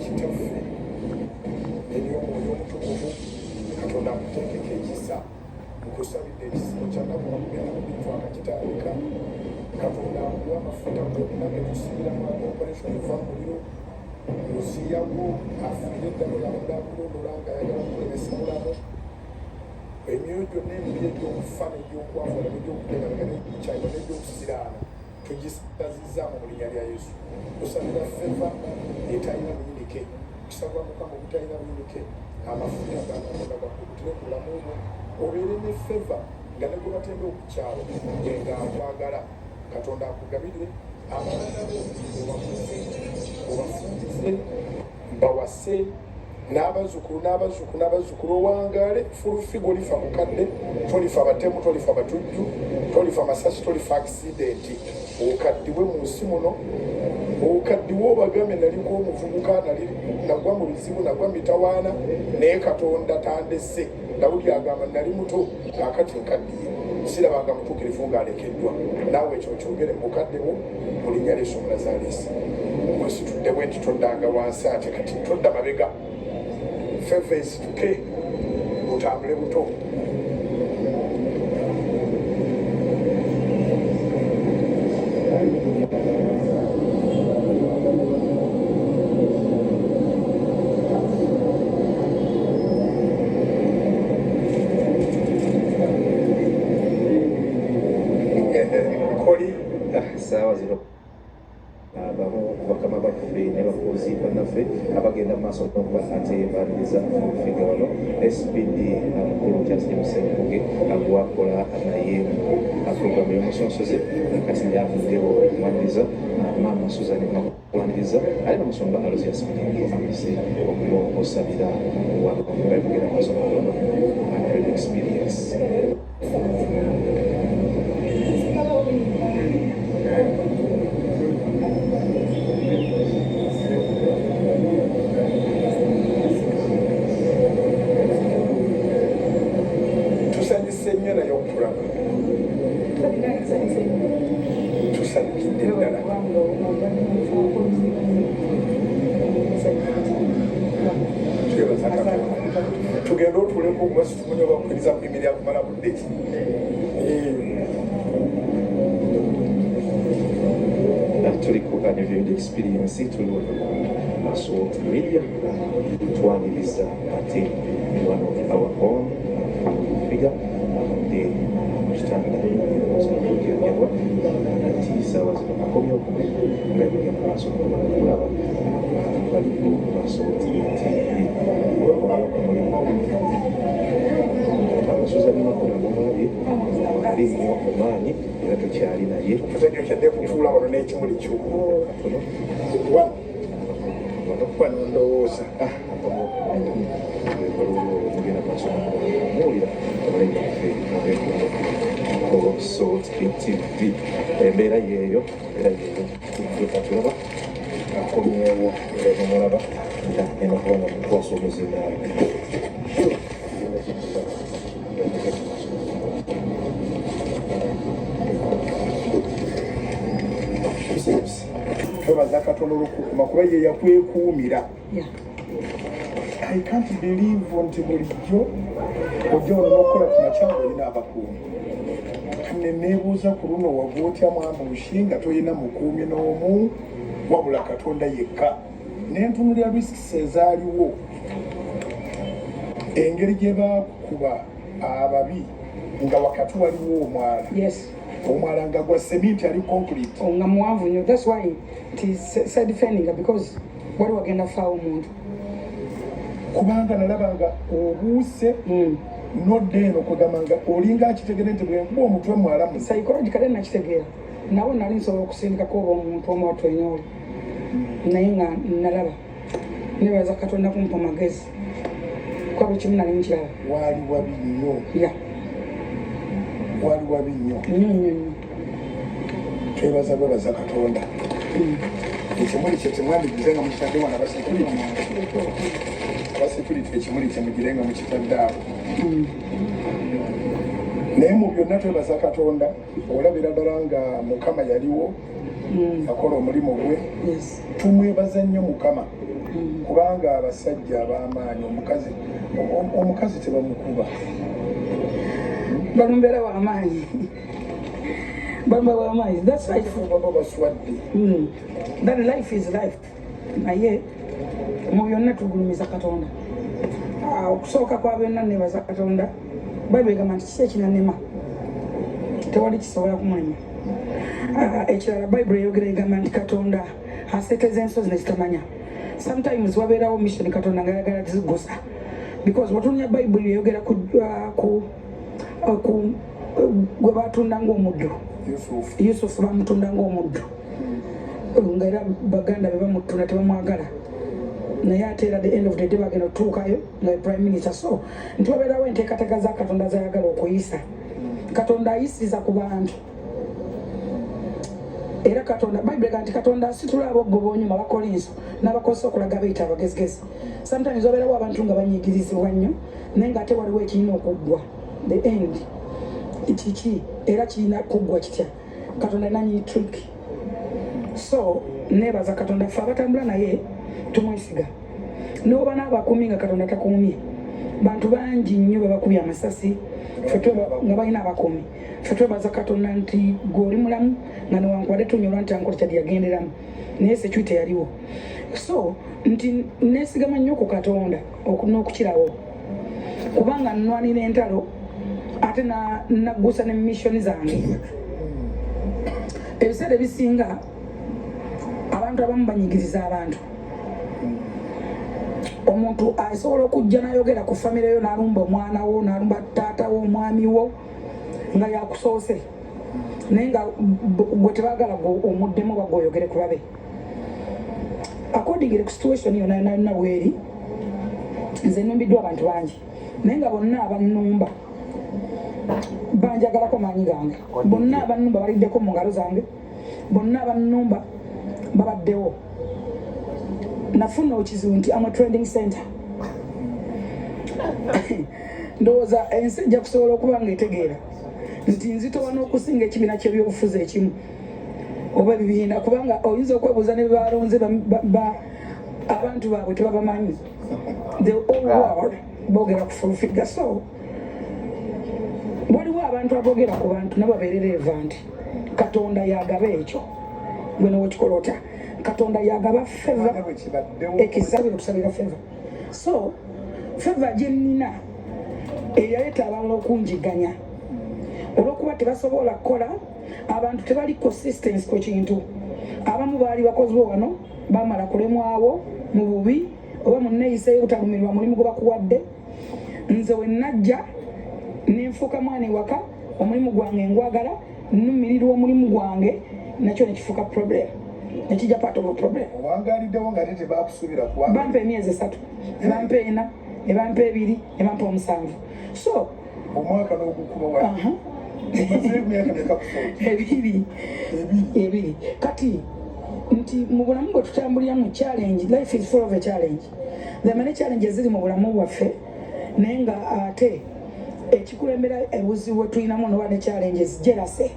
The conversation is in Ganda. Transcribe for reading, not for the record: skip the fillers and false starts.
kitaffe eby'omwoyo omutukuvu Katonda akuteekeko ekisa nkusabidde ekisibo kyanaku bakugenda mu bintu akakitandika Katonda akuwa amafuta gonaga tusibiramu operation eva mu muliro lusiyago afiire eddalo lawunda akulondola nga ayagala kulemesa mulamu emyoyo gyonna emibi egy'okufa n'egy'okwafuula n'egy'okuteganaga n'ekyayiwa n'egy'okusiraana tugisazizaamu mu linnya lya Yesu tusabira feva etalina buyinike kusaba Mukama obutalina buyinike amafuta gakatonda gakubutire ku bulamu bwo obeere ne feva nga ne gwe batenda okukyawa nga akwagala Katonda akugabirire abaana bo obafundize bawase n'abazzukulu owangaale fulufigo olifa mukadde tolifa batemu tolifa batujju tolifa masasi tolifa akisidenti okaddiwe mu nsi muno okaddiwe obagambe naliko omuvubuka nagwa mu bizibu nagwa mitawaana naye Katonda tandese Dawudi agamba nali muto kaakati nkaddiye sirabanga mutuukirivu ng'alekeddwa naawe ekyo kyogere mu bukadde bwo mu linnya lya Yesu Omunazaalesi mwesitudde bwe nti toddanga wansi ate kati todda mabega feva esituke otambule buto Sawa zino abamu bakama baffe ne bakozi bannaffe abagenda mu maaso n'okuba ate baliriza okufiga wano SPD mukulu Justin Musenguge agwakola naye puroguramu y'omusonsoze kati yavuddewo okumaliriza maama Susan okumaliriza ali namusonga alozi yasibiringi amase okusabira wano bagenda mu maaso n'okuba experience tugenda otuleko ogubasi tumanya obakkiriza mu mimiri akumala budde tuli ku annual experience tuli Assault Media twaniriza ate one of our own figure the mukitanda yawa ati sawa zino akomye okume nga bigenda maaso kulaba bali ku Assault TV Susan Makulamumali ali nnyo amaanyi era tukyali naye tutegekedde kutuula wano n'ekimuli ky'okatono wano ndowooza tugenda maaso muwulira abalengyaffe Assault TV embeera yeeyo tulaba akomyewo era nomulaba eno kubanga mukwasa omuzina twebaza Katonda olw'okukuma kuba ye yakwekuumira I can't believe nti bulijjo ojja wano n'okukola ku makyalo olina abakuumi ne neebuuza ku luno wava otya mwamuushi nga toyina mukuumi n'omu wabula Katonda yekka n'entunulira risks ezaaliwo engeri gye baakuba ababi nga wakati waliwo omwala omwala nga gwa cement ali concrete nga muwanvu nnyo that's why it is said defending because wali wagenda faawo omuntu kubanga nalabanga obuuse nodde eno kugamba nga olinga akitegere nti bwenkuba omutwe mwalamu psychologically nakitegeera nawe nali nsobola okusindikako oba omuntu omu watwenyoole naye nga nalaba nebaza Katonda kumpa magezi kwabo kimu nali nkiraba waali wabi nnyo wali wabi nnyo twebaza bwebaza Katonda ekimuli kye temwandigize nga mukitadde wana abasekuriti ekimuli kye mugire nga mukitadde awo naye mu byonna twebaza Katonda olabira ddala nga Mukama yaliwo yakola omulimu gwe tumwebaza nnyo Mukama kubanga abasajja ab'amaanyi omukazi tebamukuba balumbeera w'amaanyi bamba w'amaanyi that's life baba baswadde that life is life naye mu byonna tugulumiza Katonda okusooka kwa byonna nebaza Katonda Bayibuli egamba nti kiki ekinanema tewali kisobola kumulema ekirala Bayibuli eyogera egamba nti Katonda aseeteza ensozi nezitamanya sometimes wabeerawo mission Katonda nga ayagala zigusa because watunya Bayibuli eyogera ku gwe batunda ng'omuddu Yusufu bamutunda ng'omuddu nga era baganda be bamutunda tebamwagala naye ate era the end of the day bagenda otuukayo nga prime minister so nti wabeerawo enteekateeka za Katonda zayagala okuyisa Katonda ayisiriza ku bantu era Katonda Bayibuli egamba nti Katonda asitula aboggoba onyuma Abakolinso n'abakozesa okulaga bayita abagezigezi sometimes wabeerawo abantu nga banyigirizibwa nnyo naye nga ate waliwo ekirina okuggwa the end kiki era kirina kuggwa kitya Katonda nanyi trick so nebaza Katonda ffe abatambula naye tumwesiga n'oba n'abakuumi nga Katonda takuumye bantu bangi nnyo babakubye amasasi nga balina abakuumi ffe twebaza Katonda nti gw'oli mulamu nga newankubadde tunyolwa nti ankole kyali yagenderamu naye security yaliwo so nti neesigama nnyo ku Katonda n'okukirawo kubanga nnwanira entalo ate naggusa ne mission zange ebiseera ebisinga abantu abamu banyigiriza abantu omuntu asobola okujja n'ayogera ku famire yo n'alumba omwana wo n'alumba taata wo omwami wo nga yakusoose naye nga gwe tebaagala omuddemu oba gweoyogere ku babe accordingly ku situation yo nayonna bweri nze nnumbiddwa abantu bangi naye nga bonna abannumba banjagalako maanyi gange bonna abannumba baliddeko mu ngalo zange bonna abannumba babaddewo nafuna ekizibu nti ama trading center ndowooza ensi ejja kusobola okuba nga etegeera nti nzitowa n'okusinga ekibiina ky'ebyobufuzi ekimu oba ebibiina kubanga oyinza okwebuuza ne bebalonze abantu baabwe tebabamanyi the whole world boogera ku full figure so waliwo abantu aboogera ku bantu nabo babeerereva nti Katonda yagaba ekyo gwe nowekikola otya Katonda yagaba feva ekizabire okusabira feva so feva gye nnina eyaleeta abalala okunjiganya olw'okuba tebasobola kukola abantu tebali consistency ku kintu abamu baali bakozi bo wano bamala kulemwawo mu bubi oba mu nneeyisa y'obutalumirirwa mulimu gwe bakuwadde nze we najja nenfuuka mwana ewaka omulimu gwange ngwagala nnumirirwa omulimu gwange nakyo nekifuuka problem nekijja part of a problem owangaliddewo nga tete bakusuubira bampa emyezi 3 ebampa 4 ebampa 2 ebampa 7 so omwaka n'ogukuba ebiri kati nti mu bulamu bwe tutambulira mu challenge life is full of a challenge the many challenges ziri mu bulamu bwaffe naye nga ate ekikulembera ebuzibu bwe tulinamu noba ne challenges jealousy